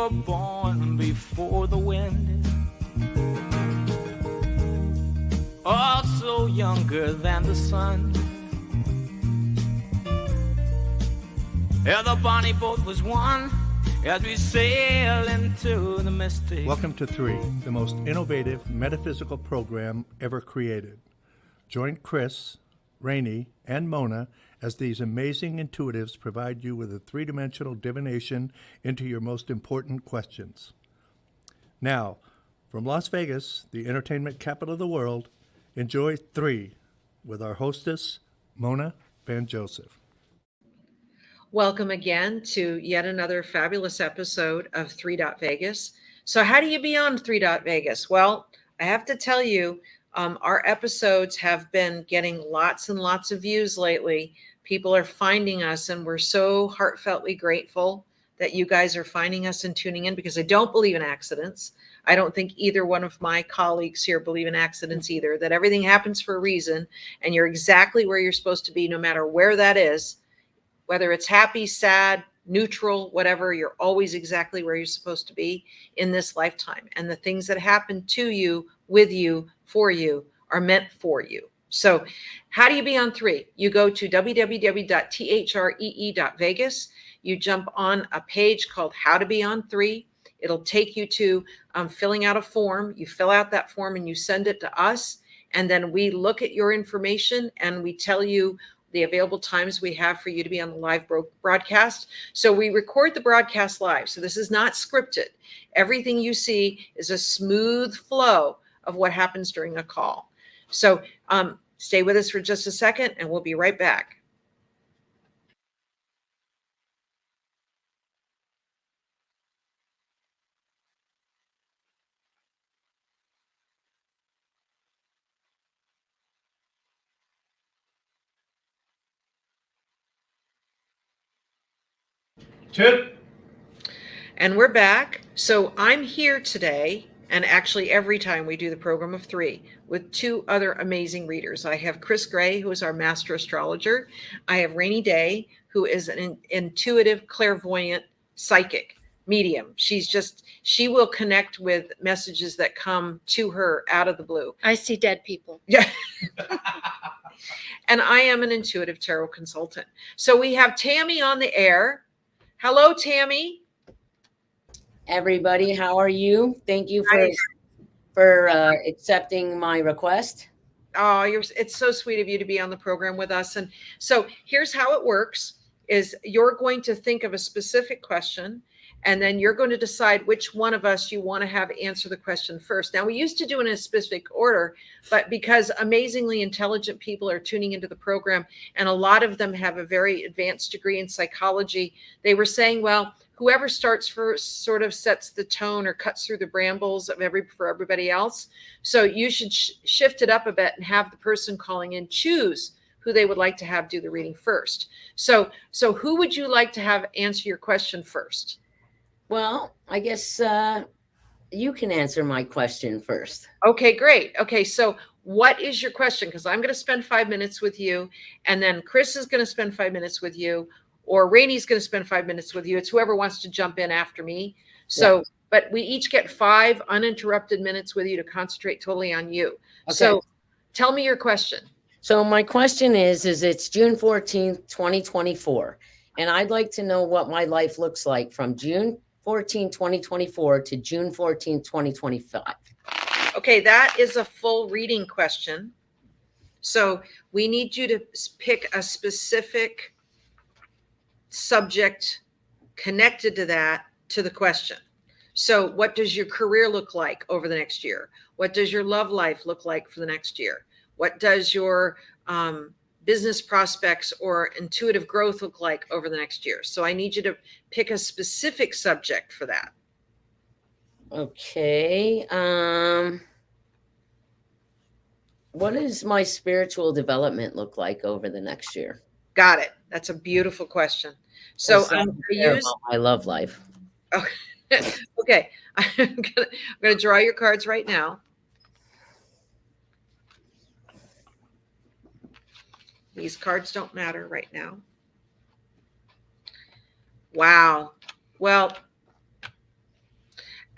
were born before the wind, also younger than the sun. Yeah, the bonnie boat was one as we sail into the mystic. Welcome to Three, the most innovative metaphysical program ever created. Join Kris, Rainey, and Mona as these amazing intuitives provide you with a three-dimensional divination into your most important questions. Now, from Las Vegas, the entertainment capital of the world, enjoy Three with our hostess, Mona Van Joseph. Welcome again to yet another fabulous episode of THREE.Vegas. So how do you be on THREE.Vegas? Well, I have to tell you, our episodes have been getting lots and lots of views lately. People are finding us, and we're so heartfeltly grateful that you guys are finding us and tuning in, because I don't believe in accidents. I don't think either one of my colleagues here believe in accidents either, that everything happens for a reason, and you're exactly where you're supposed to be, no matter where that is. Whether it's happy, sad, neutral, whatever, you're always exactly where you're supposed to be in this lifetime. And the things that happen to you, with you, for you, are meant for you. So how do you be on Three? You go to www.three.vegas. You jump on a page called How to Be on Three. It'll take you to filling out a form. You fill out that form and you send it to us. And then we look at your information and we tell you the available times we have for you to be on the live broadcast. So we record the broadcast live. So this is not scripted. Everything you see is a smooth flow of what happens during a call. So stay with us for just a second and we'll be right back. Tip. And we're back. So I'm here today, and actually every time we do the program of Three, with two other amazing readers. I have Kris Gray, who is our Master Astrologer. I have Rainey Day, who is an intuitive, clairvoyant, psychic medium. She will connect with messages that come to her out of the blue. I see dead people. Yeah. And I am an intuitive tarot consultant. So we have Tammie on the air. Hello, Tammie. Everybody, how are you? Thank you for accepting my request. Oh, it's so sweet of you to be on the program with us. And so here's how it works: is you're going to think of a specific question, and then you're going to decide which one of us you want to have answer the question first. Now, we used to do it in a specific order, but because amazingly intelligent people are tuning into the program, and a lot of them have a very advanced degree in psychology, they were saying, well, whoever starts first sort of sets the tone or cuts through the brambles for everybody else. So you should shift it up a bit and have the person calling in choose who they would like to have do the reading first. So who would you like to have answer your question first? Well, I guess you can answer my question first. Okay, great. Okay, so what is your question? Because I'm going to spend 5 minutes with you, and then Kris is going to spend 5 minutes with you, or Rainey's going to spend 5 minutes with you. It's whoever wants to jump in after me. So, yeah. But we each get 5 uninterrupted minutes with you to concentrate totally on you. Okay. So tell me your question. So my question is it's June 14th, 2024. And I'd like to know what my life looks like from June 14, 2024 to June 14, 2025. Okay, that is a full reading question. So we need you to pick a specific subject connected to the question. So what does your career look like over the next year? What does your love life look like for the next year? What does your business prospects or intuitive growth look like over the next year? So I need you to pick a specific subject for that. Okay. What does my spiritual development look like over the next year? Got it. That's a beautiful question. So my love life. Okay. I'm gonna draw your cards right now. These cards don't matter right now. Wow. Well,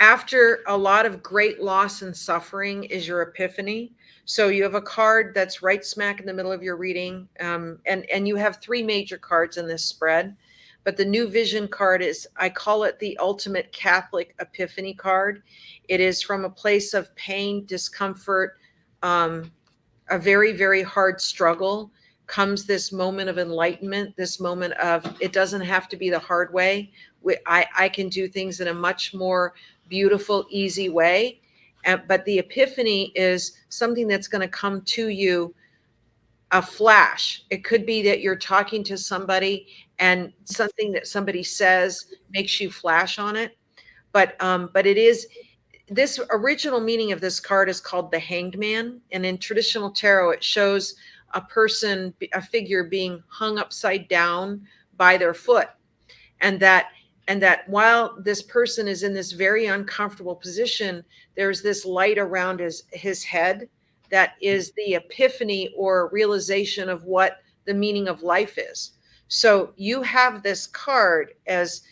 After a lot of great loss and suffering is your epiphany. So you have a card that's right smack in the middle of your reading, and you have three major cards in this spread. But the new vision card is, I call it the ultimate Catholic epiphany card. It is from a place of pain, discomfort, a very, very hard struggle comes this moment of enlightenment, this moment of it doesn't have to be the hard way. I can do things in a much more beautiful, easy way. But the epiphany is something that's going to come to you, a flash. It could be that you're talking to somebody and something that somebody says makes you flash on it. But it is, this original meaning of this card is called the Hanged Man, and in traditional tarot it shows a person, a figure being hung upside down by their foot, and that while this person is in this very uncomfortable position, there's this light around his head that is the epiphany or realization of what the meaning of life is. So you have this card as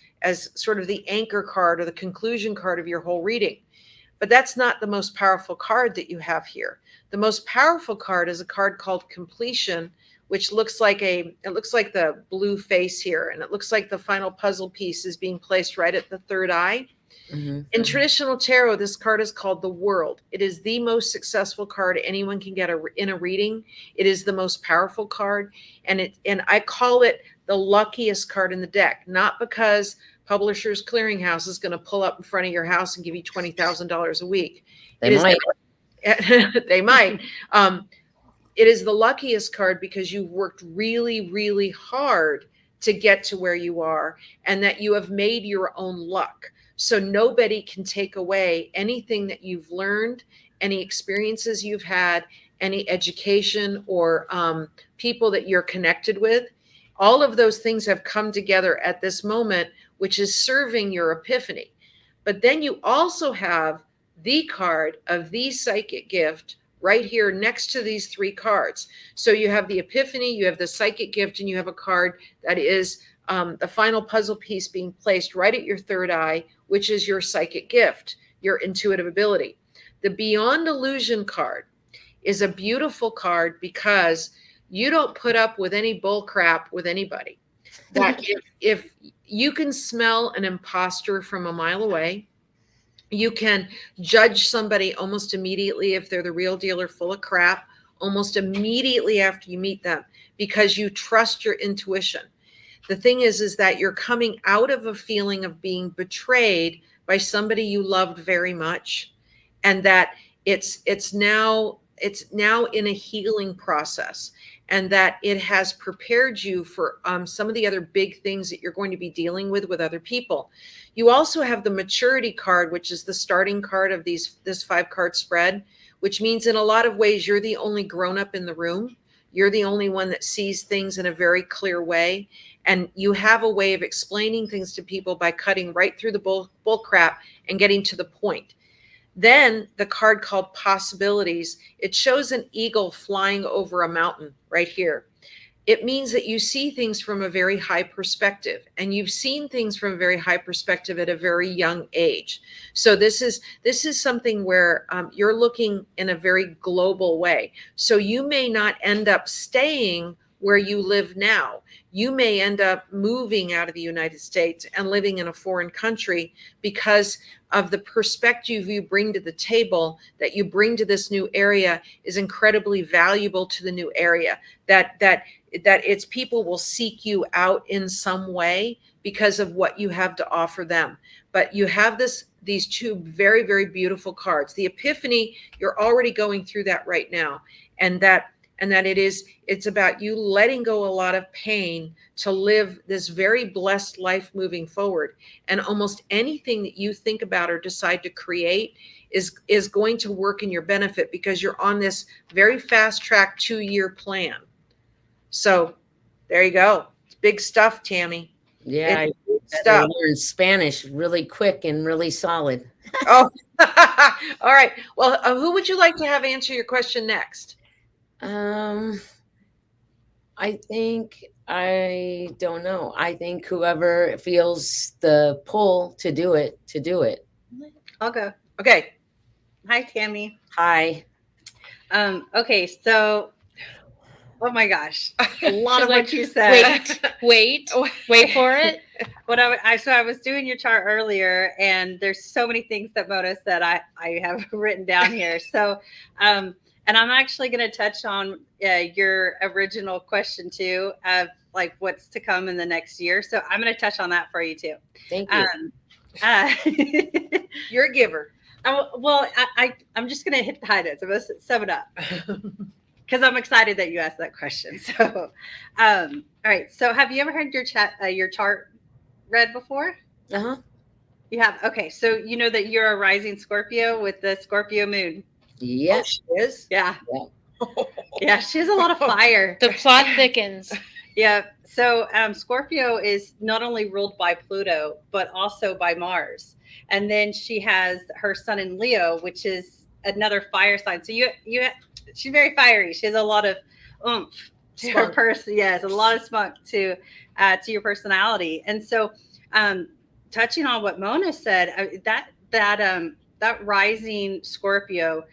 sort of the anchor card or the conclusion card of your whole reading. But that's not the most powerful card that you have here. The most powerful card is a card called completion, which looks like it looks like the blue face here, and it looks like the final puzzle piece is being placed right at the third eye. Mm-hmm. In traditional tarot, this card is called the World. It is the most successful card anyone can get in a reading. It is the most powerful card, and I call it the luckiest card in the deck, not because Publishers Clearinghouse is going to pull up in front of your house and give you $20,000 a week. They might. They might. It is the luckiest card because you've worked really, really hard to get to where you are, and that you have made your own luck. So nobody can take away anything that you've learned, any experiences you've had, any education or people that you're connected with. All of those things have come together at this moment, which is serving your epiphany. But then you also have the card of the psychic gift right here next to these three cards. So you have the epiphany, you have the psychic gift, and you have a card that is the final puzzle piece being placed right at your third eye, which is your psychic gift, your intuitive ability. The Beyond Illusion card is a beautiful card because you don't put up with any bull crap with anybody. That if you can smell an imposter from a mile away, you can judge somebody almost immediately if they're the real deal or full of crap, almost immediately after you meet them, because you trust your intuition. The thing is that you're coming out of a feeling of being betrayed by somebody you loved very much, and that it's now in a healing process, and that it has prepared you for some of the other big things that you're going to be dealing with other people. You also have the maturity card, which is the starting card of this 5-card spread, which means in a lot of ways you're the only grown-up in the room. You're the only one that sees things in a very clear way, and you have a way of explaining things to people by cutting right through the bull crap and getting to the point. Then the card called Possibilities, it shows an eagle flying over a mountain right here. It means that you see things from a very high perspective, and you've seen things from a very high perspective at a very young age. So this is something where you're looking in a very global way. So you may not end up staying where you live now. You may end up moving out of the United States and living in a foreign country because of the perspective you bring to the table, that you bring to this new area is incredibly valuable to the new area, that its people will seek you out in some way because of what you have to offer them. But you have these two very, very beautiful cards. The Epiphany, you're already going through that right now. And that it's about you letting go a lot of pain to live this very blessed life moving forward. And almost anything that you think about or decide to create is going to work in your benefit because you're on this very fast track 2-year plan. So there you go. It's big stuff, Tammie. Yeah, I Stuff. learned Spanish really quick and really solid. Oh, all right. Well, who would you like to have answer your question next? I don't know. I think whoever feels the pull to do it. I'll go. Okay. Hi, Tammie. Hi. Okay, so oh my gosh, a lot She's of like, what you said. wait for it. What I was doing your chart earlier, and there's so many things that Mona said I have written down here. So, and I'm actually going to touch on your original question too, of like what's to come in the next year. So I'm going to touch on that for you too. Thank you. Uh, You're a giver. well, I'm just going to hit the high notes. I'm going to sum it up. Because I'm excited that you asked that question. So, all right. So, have you ever had your chart read before? Uh-huh. You have. Okay. So you know that you're a rising Scorpio with the Scorpio moon. Yeah. Oh, she is? Yeah. Yeah. Yeah. She has a lot of fire. The plot thickens. Yeah. So Scorpio is not only ruled by Pluto, but also by Mars. And then she has her sun in Leo, which is another fire sign. So she's very fiery. She has a lot of oomph to her Spunk. person. Yes, a lot of spunk to your personality. And so, touching on what Mona said, that rising Scorpio,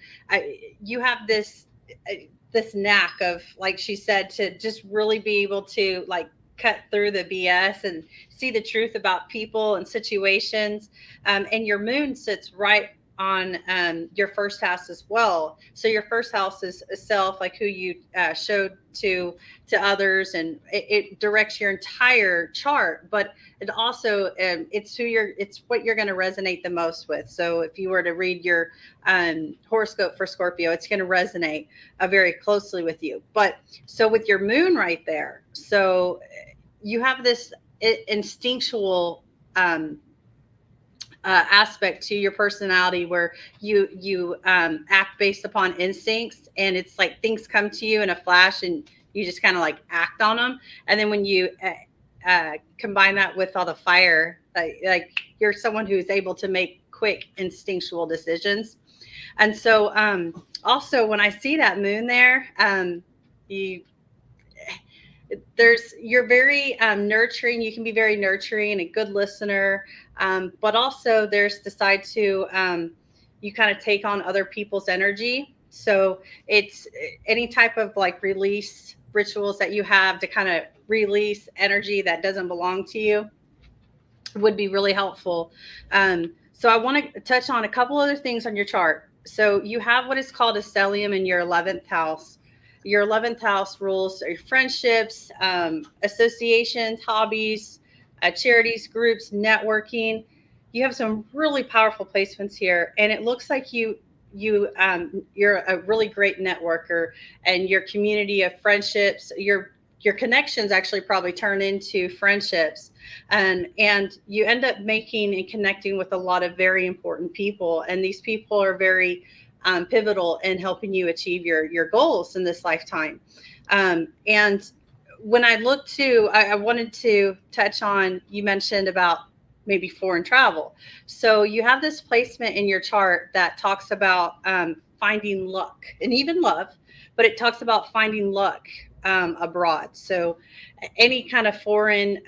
you have this knack of, like she said, to just really be able to like cut through the BS and see the truth about people and situations. And your moon sits right on your first house as well. So your first house is self, like who you showed to others, and it directs your entire chart. But it also it's what you're going to resonate the most with. So if you were to read your horoscope for Scorpio, it's going to resonate very closely with you. But so with your moon right there, so you have this instinctual aspect to your personality where you act based upon instincts, and it's like things come to you in a flash and you just kind of like act on them. And then when you combine that with all the fire, like you're someone who's able to make quick instinctual decisions. And so also when I see that moon there, you're very nurturing. You can be very nurturing and a good listener, but also there's the side to you kind of take on other people's energy. So it's any type of like release rituals that you have to kind of release energy that doesn't belong to you would be really helpful. So I want to touch on a couple other things on your chart. So you have what is called a stellium in your 11th house. Your 11th house rules are your friendships, associations, hobbies, charities, groups, networking. You have some really powerful placements here, and it looks like you're a really great networker, and your community of friendships, your connections actually probably turn into friendships, and you end up making and connecting with a lot of very important people, and these people are very pivotal in helping you achieve your goals in this lifetime. And when I look to, I wanted to touch on, you mentioned about maybe foreign travel. So you have this placement in your chart that talks about finding luck and even love, but it talks about finding luck abroad. So any kind of foreign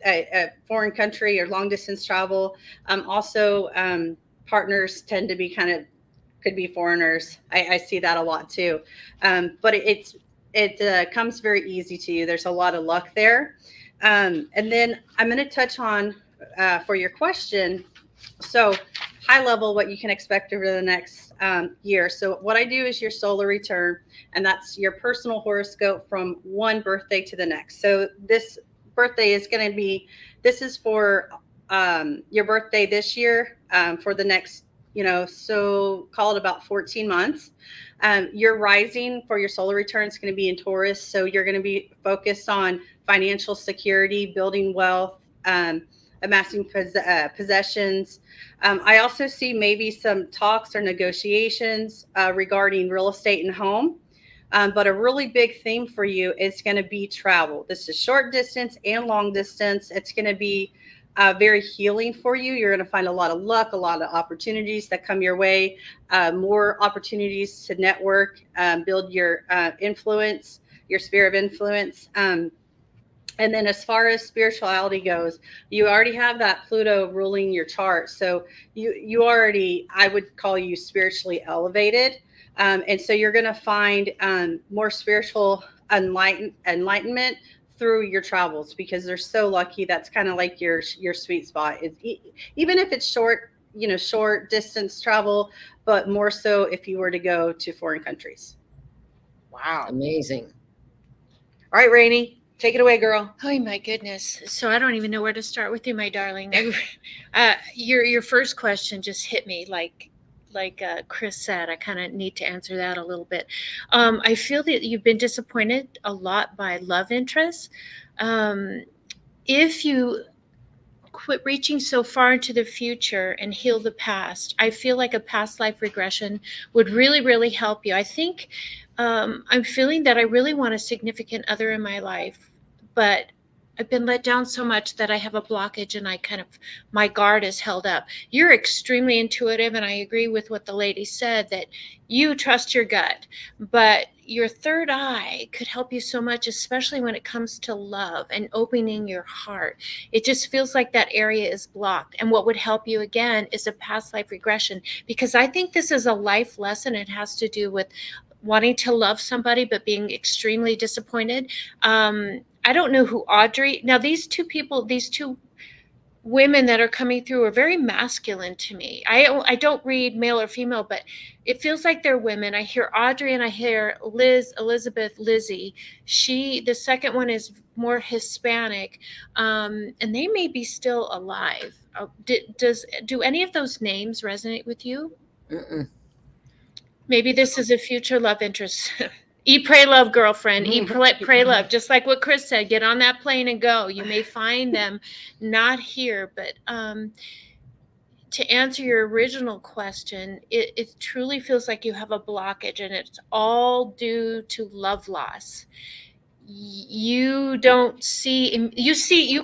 a foreign country or long distance travel. Also, partners tend to be could be foreigners. I see that a lot too. But it comes very easy to you. There's a lot of luck there. And then I'm going to touch on for your question. So high level, what you can expect over the next year. So what I do is your solar return, and that's your personal horoscope from one birthday to the next. So this birthday is going to be, this is for your birthday this year, for the next, so call it about 14 months. Your rising for your solar return is going to be in Taurus. So you're going to be focused on financial security, building wealth, amassing possessions. I also see maybe some talks or negotiations regarding real estate and home. But a really big theme for you is going to be travel. This is short distance and long distance. It's going to be very healing for you. You're going to find a lot of luck, a lot of opportunities that come your way, more opportunities to network, build your influence, your sphere of influence. And then as far as spirituality goes, you already have that Pluto ruling your chart. So you already, I would call you spiritually elevated. And so you're going to find more spiritual enlightenment through your travels, because they're so lucky. That's kind of like your sweet spot. Even if it's short, short distance travel, but more so if you were to go to foreign countries. Wow. Amazing. All right, Rainey, take it away, girl. Oh my goodness. So I don't even know where to start with you, my darling. Your first question just hit me like Kris said. I kind of need to answer that a little bit. I feel that you've been disappointed a lot by love interests. If you quit reaching so far into the future and heal the past, I feel like a past life regression would really, really help you. I think I'm feeling that I really want a significant other in my life, but I've been let down so much that I have a blockage and my guard is held up. You're extremely intuitive, and I agree with what the lady said, that you trust your gut, but your third eye could help you so much, especially when it comes to love and opening your heart. It just feels like that area is blocked. And what would help you again is a past life regression, because I think this is a life lesson. It has to do with wanting to love somebody, but being extremely disappointed. I don't know who Audrey, now these two women that are coming through are very masculine to me. I don't read male or female, but it feels like they're women. I hear Audrey and I hear Lizzie. The second one is more Hispanic, and they may be still alive. Do any of those names resonate with you? Mm-mm. Maybe this is a future love interest. Eat, pray, love, girlfriend. Eat, pray, love. Just like what Kris said, get on that plane and go. You may find them not here, but to answer your original question, it truly feels like you have a blockage, and it's all due to love loss. You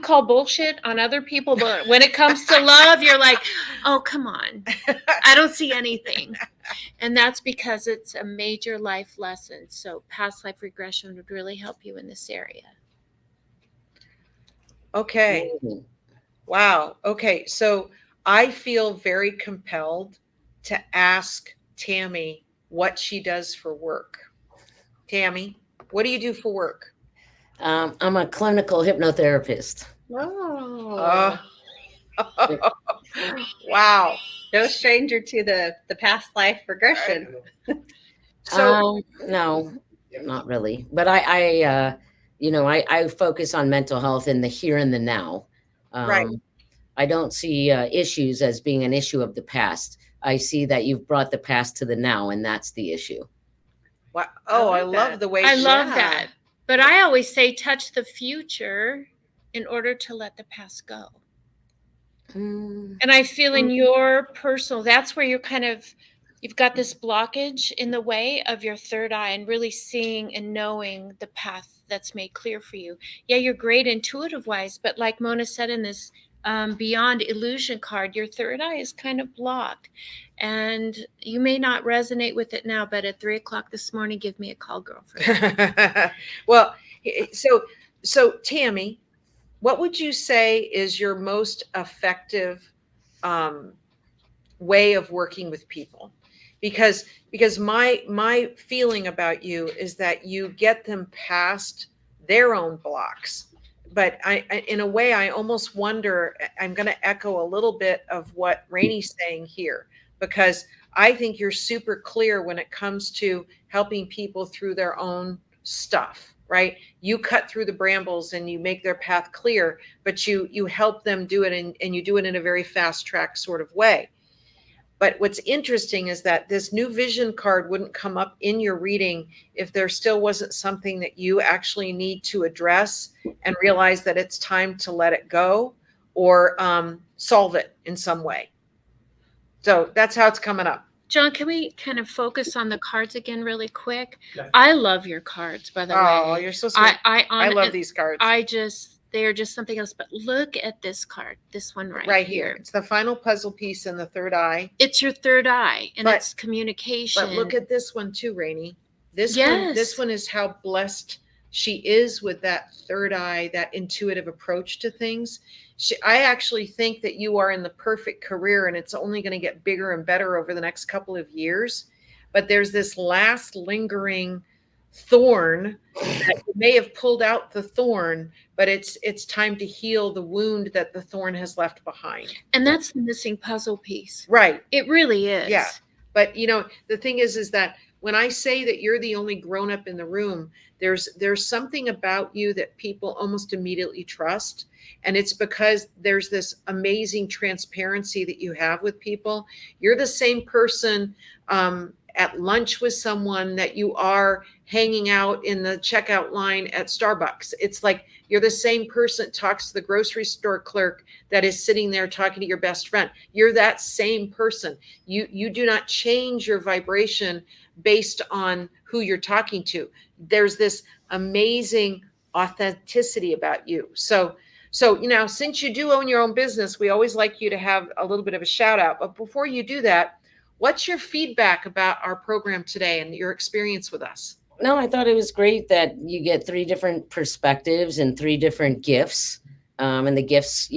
call bullshit on other people, but when it comes to love, you're like, oh, come on. I don't see anything. And that's because it's a major life lesson. So past life regression would really help you in this area. Okay. Amazing. Wow. Okay. So I feel very compelled to ask Tammie what she does for work. Tammie, what do you do for work? I'm a clinical hypnotherapist. Oh, Wow. no stranger to the past life regression. So No, not really. But I focus on mental health in the here and the now. Right. I don't see issues as being an issue of the past. I see that you've brought the past to the now, and that's the issue. wow. Oh, I like love that. the way I she- love Yeah. that. But I always say touch the future in order to let the past go. Mm, And I feel in your personal, that's where you've got this blockage in the way of your third eye and really seeing and knowing the path that's made clear for you. Yeah, you're great intuitive wise, but like Mona said in this Beyond Illusion card, your third eye is kind of blocked. And you may not resonate with it now, but at 3:00 this morning, give me a call, girlfriend. Well, so Tammie, what would you say is your most effective way of working with people? Because my feeling about you is that you get them past their own blocks. But I in a way, I almost wonder, I'm going to echo a little bit of what Rainey's saying here, because I think you're super clear when it comes to helping people through their own stuff, right? You cut through the brambles and you make their path clear, but you help them do it, and you do it in a very fast track sort of way. But what's interesting is that this new vision card wouldn't come up in your reading if there still wasn't something that you actually need to address and realize that it's time to let it go, or solve it in some way. So that's how it's coming up. John, can we kind of focus on the cards again really quick? I love your cards, by the Oh, way. you're so sweet. I love these cards. They are just something else. But look at this card, this one right here. It's the final puzzle piece in the third eye. It's your third eye, and But- it's communication. But look at this one too, Rainey. This Yes. one is how blessed she is with that third eye, that intuitive approach to things. I actually think that you are in the perfect career, and it's only going to get bigger and better over the next couple of years. But there's this last lingering thorn that you may have pulled out the thorn, but it's time to heal the wound that the thorn has left behind. And that's the missing puzzle piece. Right. It really is. Yeah. But the thing is that when I say that you're the only grown up in the room, there's something about you that people almost immediately trust. And it's because there's this amazing transparency that you have with people. You're the same person at lunch with someone that you are hanging out in the checkout line at Starbucks. It's like you're the same person that talks to the grocery store clerk that is sitting there talking to your best friend. You're that same person. You do not change your vibration based on who you're talking to. There's this amazing authenticity about you. So since you do own your own business, we always like you to have a little bit of a shout out. But before you do that, what's your feedback about our program today and your experience with us? No, I thought it was great that you get 3 different perspectives and 3 different gifts. And the gifts,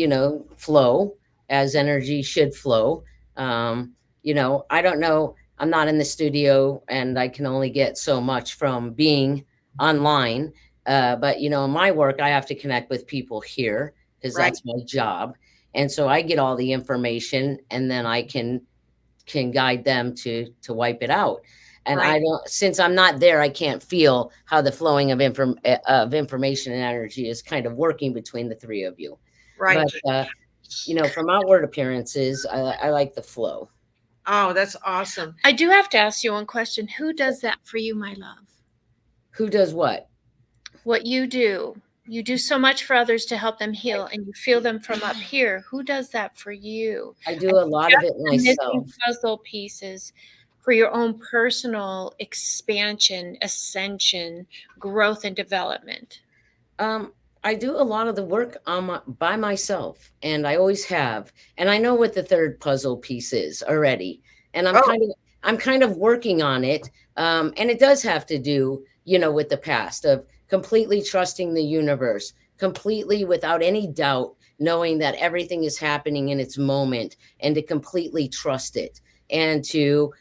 flow as energy should flow. I don't know. I'm not in the studio and I can only get so much from being online. But, in my work, I have to connect with people here because that's my job. And so I get all the information and then I can guide them to wipe it out. And I don't, since I'm not there, I can't feel how the flowing of information and energy is kind of working between the 3 of you. Right. But, from outward appearances, I like the flow. Oh, that's awesome. I do have to ask you one question. Who does that for you, my love? Who does what? What you do. You do so much for others to help them heal, and you feel them from up here. Who does that for you? I do a lot of it myself. Puzzle pieces for your own personal expansion, ascension, growth, and development. I do a lot of the work by myself, and I always have. And I know what the 3rd puzzle piece is already, and I'm kind of working on it. And it does have to do, with the past of completely trusting the universe, completely without any doubt, knowing that everything is happening in its moment, and to completely trust it and to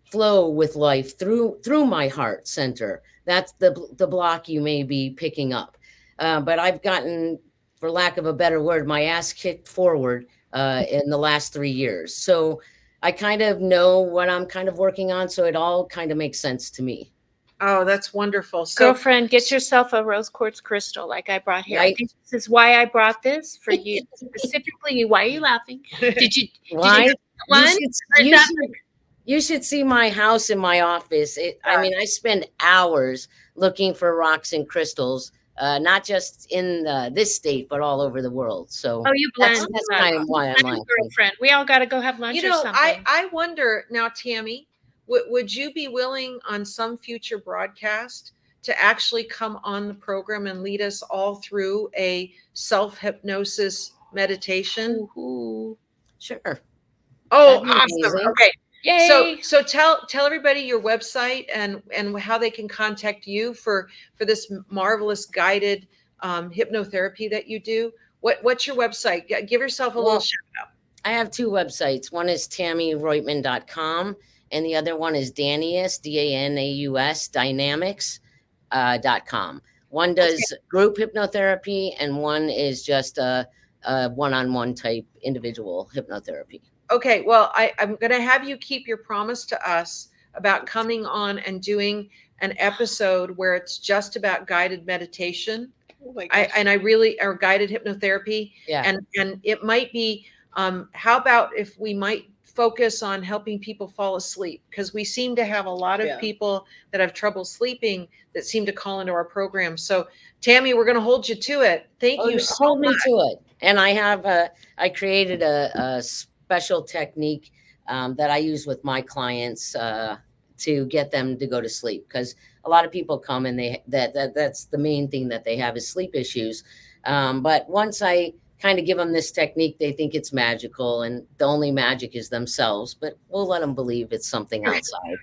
flow with life through my heart center. That's the block you may be picking up. But I've gotten, for lack of a better word, my ass kicked forward in the last 3 years. So I kind of know what I'm kind of working on. So it all kind of makes sense to me. Oh, that's wonderful. So, girlfriend, get yourself a rose quartz crystal like I brought here. Right. I think this is why I brought this for you specifically. Why are you laughing? Did you? Why? One? You should see my house and my office. I mean, I spend hours looking for rocks and crystals, not just in this state, but all over the world. So you blend. That's kind of why I'm like, girlfriend. We all got to go have lunch or something. I wonder now, Tammie, would you be willing on some future broadcast to actually come on the program and lead us all through a self-hypnosis meditation? Ooh, sure. Oh, awesome. Amazing. Okay. Yay. So tell everybody your website and how they can contact you for this marvelous guided hypnotherapy that you do. What's your website? Give yourself a little shout out. I have 2 websites. One is TammieReutemann.com and the other one is Danaus, DANAUS, Dynamics.com. One does group hypnotherapy and one is just a one-on-one type individual hypnotherapy. Okay, well, I'm going to have you keep your promise to us about coming on and doing an episode where it's just about guided meditation. Oh my gosh. Or guided hypnotherapy. Yeah. And it might be, how about if we might focus on helping people fall asleep? Because we seem to have a lot of people that have trouble sleeping that seem to call into our program. So, Tammie, we're going to hold you to it. Thank you so hold much. Me to it. And I created a special technique that I use with my clients to get them to go to sleep, because a lot of people come and that's the main thing that they have is sleep issues. But once I kind of give them this technique. They think it's magical, and the only magic is themselves, but we'll let them believe it's something outside.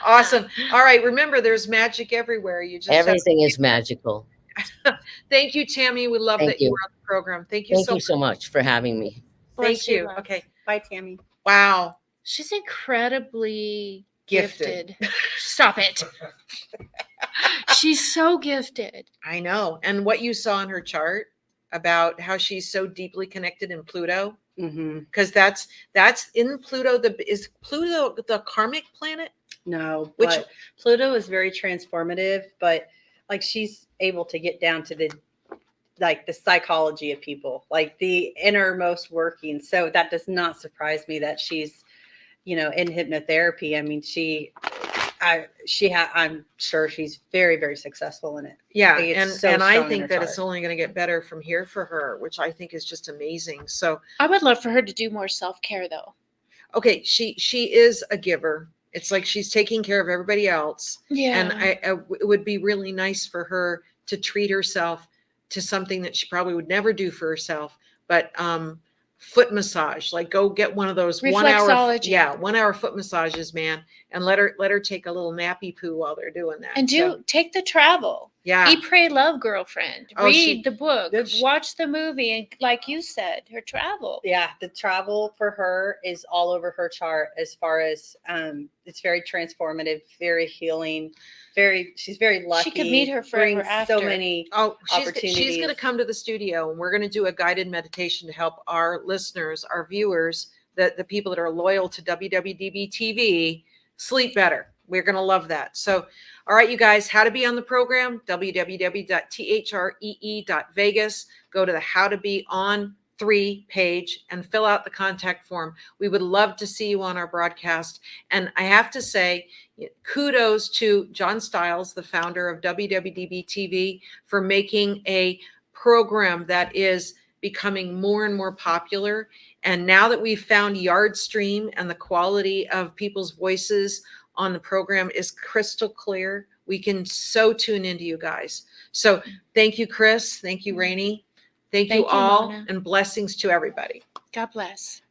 Awesome. All right. Remember, there's magic everywhere. You just Everything is magical. Thank you, Tammie. We love Thank that you you. were on the program. Thank you Thank so you much. so much for having me. Bless Thank you. love. Okay. Bye, Tammie. Wow. She's incredibly Gifted. Stop it. She's so gifted. I know. And what you saw in her chart about how she's so deeply connected in Pluto, because that's in Pluto. Is Pluto the karmic planet? No, Which- but Pluto is very transformative, but like she's able to get down to the psychology of people, like the innermost working. So that does not surprise me that she's, in hypnotherapy. I mean, I'm sure she's very, very successful in it. Yeah, Like, it's and so and I strong in think her that it's chart. only going to get better from here for her, which I think is just amazing. So, I would love for her to do more self-care though. okay, she is a giver. It's like she's taking care of everybody else, Yeah. and it would be really nice for her to treat herself to something that she probably would never do for herself, but foot massage. Like, go get one of those 1 hour, Reflexology. 1 hour foot massages, man, and let her take a little nappy poo while they're doing that. And So, take the travel. yeah. Eat, pray, love, girlfriend. Oh, Read the book. she- Watch the movie. And like you said, her travel. Yeah, the travel for her is all over her chart as far as it's very transformative, very healing, she's very lucky. She could meet her forever brings after. so many She's opportunities. going to come to the studio, and we're going to do a guided meditation to help our listeners, our viewers, the people that are loyal to WWDB TV sleep better. We're going to love that. So, all right, you guys, how to be on the program, www.three.vegas. Go to the How to Be on 3 page and fill out the contact form. We would love to see you on our broadcast. And I have to say, kudos to John Stiles, the founder of WWDB TV, for making a program that is becoming more and more popular. And now that we've found Yardstream and the quality of people's voices on the program is crystal clear, we can so tune into you guys. So thank you, Kris. Thank you, Rainey. Thank you Thank you, all, Mona. and blessings to everybody. God bless.